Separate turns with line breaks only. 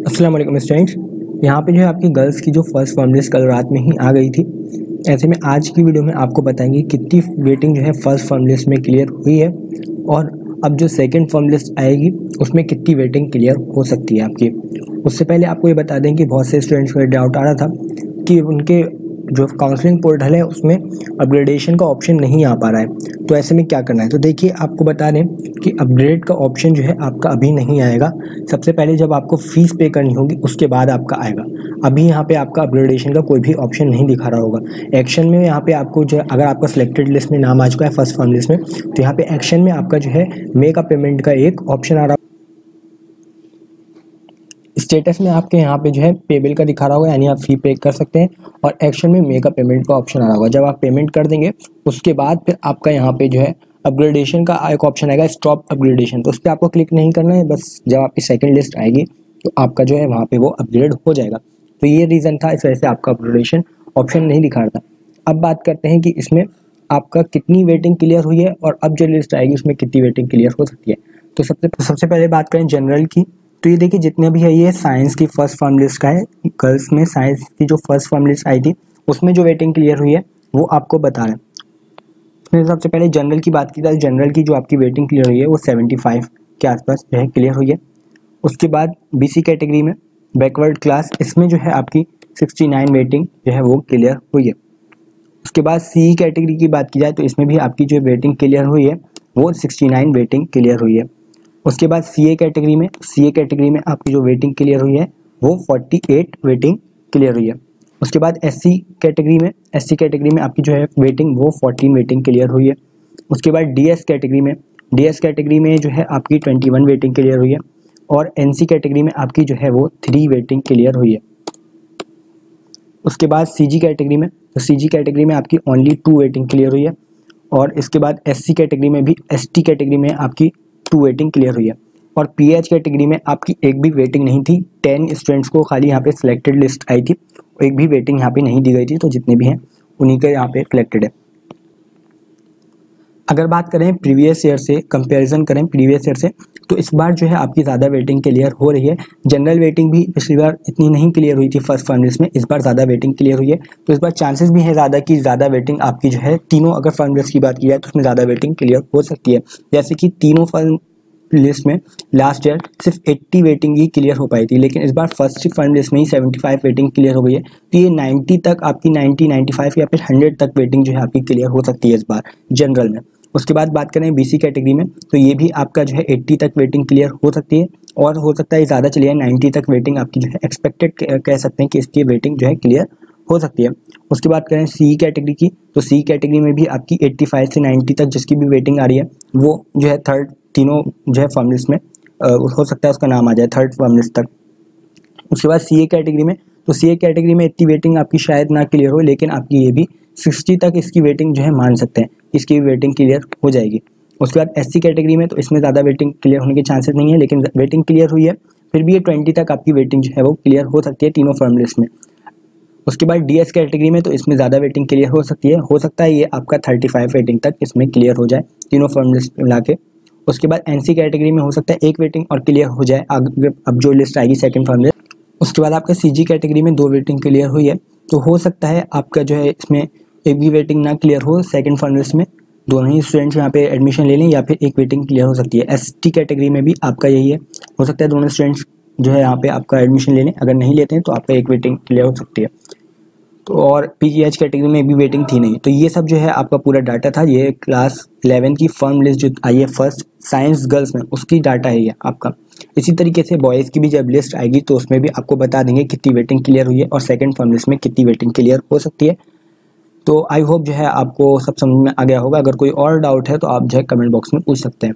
अस्सलाम वालेकुम स्टूडेंट्स। यहाँ पे जो है आपकी गर्ल्स की जो फर्स्ट फॉर्म लिस्ट कल रात में ही आ गई थी। ऐसे में आज की वीडियो में आपको बताएंगे कितनी वेटिंग जो है फर्स्ट फॉर्म लिस्ट में क्लियर हुई है और अब जो सेकंड फॉर्म लिस्ट आएगी उसमें कितनी वेटिंग क्लियर हो सकती है आपकी। उससे पहले आपको ये बता दें कि बहुत से स्टूडेंट्स को डाउट आ रहा था कि उनके जो काउंसलिंग पोर्टल है उसमें अपग्रेडेशन का ऑप्शन नहीं आ पा रहा है, तो ऐसे में क्या करना है। तो देखिए, आपको बता दें कि अपग्रेड का ऑप्शन जो है आपका अभी नहीं आएगा। सबसे पहले जब आपको फीस पे करनी होगी उसके बाद आपका आएगा। अभी यहाँ पे आपका अपग्रेडेशन का कोई भी ऑप्शन नहीं दिखा रहा होगा। एक्शन में यहाँ पे आपको जो अगर आपका सिलेक्टेड लिस्ट में नाम आ चुका है फर्स्ट फॉर्म लिस्ट में, तो यहाँ पे एक्शन में आपका जो है मेक अ पेमेंट का एक ऑप्शन आ रहा है। स्टेटस में आपके यहाँ पे जो है पेबल का दिखा रहा होगा, यानी आप फी पे कर सकते हैं, और एक्शन में मेक अ पेमेंट का ऑप्शन आ रहा होगा। जब आप पेमेंट कर देंगे उसके बाद फिर आपका यहाँ पे जो है अपग्रेडेशन का एक ऑप्शन आएगा, स्टॉप अपग्रेडेशन। तो उस पर आपको क्लिक नहीं करना है, बस जब आपकी सेकंड लिस्ट आएगी तो आपका जो है वहाँ पे वो अपग्रेड हो जाएगा। तो ये रीज़न था, इस वजह से आपका अपग्रेडेशन ऑप्शन नहीं दिखा रहा था। अब बात करते हैं कि इसमें आपका कितनी वेटिंग क्लियर हुई है और अब जो लिस्ट आएगी उसमें कितनी वेटिंग क्लियर हो सकती है। तो सबसे पहले बात करें जनरल की, तो ये देखिए जितने भी है ये साइंस की फर्स्ट फॉर्म लिस्ट का है। गर्ल्स में साइंस की जो फर्स्ट फॉर्म लिस्ट आई थी उसमें जो वेटिंग क्लियर हुई है वो आपको बता रहे हैं। इसमें सबसे पहले जनरल की बात की जाए, जनरल की जो आपकी वेटिंग क्लियर हुई है वो 75 के आसपास जो है क्लियर हुई है। उसके बाद बीसी कैटेगरी में बैकवर्ड क्लास, इसमें जो है आपकी 69 वेटिंग जो है वो क्लियर हुई है। उसके बाद सी कैटेगरी की बात की जाए तो इसमें भी आपकी जो वेटिंग क्लियर हुई है वो 69 वेटिंग क्लियर हुई है। उसके बाद सीए कैटेगरी में आपकी जो वेटिंग क्लियर हुई है वो 48 वेटिंग क्लियर हुई है। उसके बाद एससी कैटेगरी में आपकी जो है वेटिंग वो 14 वेटिंग क्लियर हुई है। उसके बाद डीएस कैटेगरी में जो है आपकी 21 वेटिंग क्लियर हुई है, और एनसी कैटेगरी में आपकी जो है वो 3 वेटिंग क्लियर हुई है। उसके बाद सीजी कैटेगरी में आपकी ओनली 2 वेटिंग क्लियर हुई है, और इसके बाद एसटी कैटेगरी में आपकी 2 वेटिंग क्लियर हुई है, और पीएच कैटेगरी में आपकी एक भी वेटिंग नहीं थी। 10 स्टूडेंट्स को खाली यहाँ पे सिलेक्टेड लिस्ट आई थी, एक भी वेटिंग यहाँ पे नहीं दी गई थी, तो जितने भी हैं उन्हीं के यहाँ पे सिलेक्टेड है। अगर बात करें प्रीवियस ईयर से, कंपैरिजन करें प्रीवियस ईयर से, तो इस बार जो है आपकी ज़्यादा वेटिंग क्लियर हो रही है। जनरल वेटिंग भी पिछली बार इतनी नहीं क्लियर हुई थी फर्स्ट फॉर्म लिस्ट में, इस बार ज़्यादा वेटिंग क्लियर हुई है। तो इस बार चांसेस भी है ज़्यादा कि ज़्यादा वेटिंग आपकी जो है तीनों, अगर फॉर्म लिस्ट की बात की जाए तो उसमें ज़्यादा वेटिंग क्लियर हो सकती है। जैसे कि तीनों फॉर्म लिस्ट में लास्ट ईयर सिर्फ 80 वेटिंग ही क्लियर हो पाई थी, लेकिन इस बार फर्स्ट फॉर्म लिस्ट में ही 75 वेटिंग क्लियर हो गई है। तो ये 90 तक आपकी 90, 95 या फिर 100 तक वेटिंग जो है आपकी क्लियर हो सकती है इस बार जनरल में। उसके बाद बात करें बीसी कैटेगरी में, तो ये भी आपका जो है 80 तक वेटिंग क्लियर हो सकती है, और हो सकता है ज़्यादा चली है, 90 तक वेटिंग आपकी जो है एक्सपेक्टेड कह सकते हैं कि इसकी वेटिंग जो है क्लियर हो सकती है। उसके बाद करें सी कैटेगरी की, तो सी कैटेगरी में भी आपकी 85 से 90 तक जिसकी भी वेटिंग आ रही है वो जो है थर्ड, तीनों जो है फॉर्म लिस्ट में हो सकता है उसका नाम आ जाए थर्ड फॉर्म लिस्ट तक। उसके बाद सीए कैटेगरी में, तो सीए कैटेगरी में इतनी वेटिंग आपकी शायद ना क्लियर हो, लेकिन आपकी ये भी 60 तक इसकी वेटिंग जो है मान सकते हैं, इसकी भी वेटिंग क्लियर हो जाएगी। उसके बाद एससी कैटेगरी में, तो इसमें ज़्यादा वेटिंग क्लियर होने के चांसेस नहीं है, लेकिन वेटिंग क्लियर हुई है, फिर भी ये 20 तक आपकी वेटिंग जो है वो क्लियर हो सकती है तीनों फॉर्म लिस्ट में। उसके बाद डीएस कैटेगरी में, तो इसमें ज़्यादा वेटिंग क्लियर हो सकती है, हो सकता है ये आपका 35 वेटिंग तक इसमें क्लियर हो जाए तीनों फॉर्म लिस्ट मिला के। उसके बाद एनसी कैटेगरी में हो सकता है 1 वेटिंग और क्लियर हो जाए अब जो लिस्ट आएगी सेकंड फॉर्म लिस्ट। उसके बाद आपका सीजी कैटेगरी में 2 वेटिंग क्लियर हुई है, तो हो सकता है आपका जो है इसमें एक भी वेटिंग ना क्लियर हो सेकंड फॉर्म लिस्ट में, दोनों ही स्टूडेंट्स यहाँ पे एडमिशन ले लें या फिर एक वेटिंग क्लियर हो सकती है। एसटी कैटेगरी में भी आपका यही है, हो सकता है दोनों स्टूडेंट्स जो है यहाँ पे आपका एडमिशन ले लें, अगर नहीं लेते हैं तो आपका एक वेटिंग क्लियर हो सकती है। तो और पीजीएच कैटेगरी में भी वेटिंग थी नहीं। तो ये सब जो है आपका पूरा डाटा था, ये क्लास 11 की फॉर्म लिस्ट जो आई है फर्स्ट साइंस गर्ल्स में, उसकी डाटा है ये आपका। इसी तरीके से बॉयज़ की भी जब लिस्ट आएगी तो उसमें भी आपको बता देंगे कितनी वेटिंग क्लियर हुई है और सेकंड फॉर्म लिस्ट में कितनी वेटिंग क्लियर हो सकती है। तो आई होप जो है आपको सब समझ में आ गया होगा। अगर कोई और डाउट है तो आप जो है कमेंट बॉक्स में पूछ सकते हैं।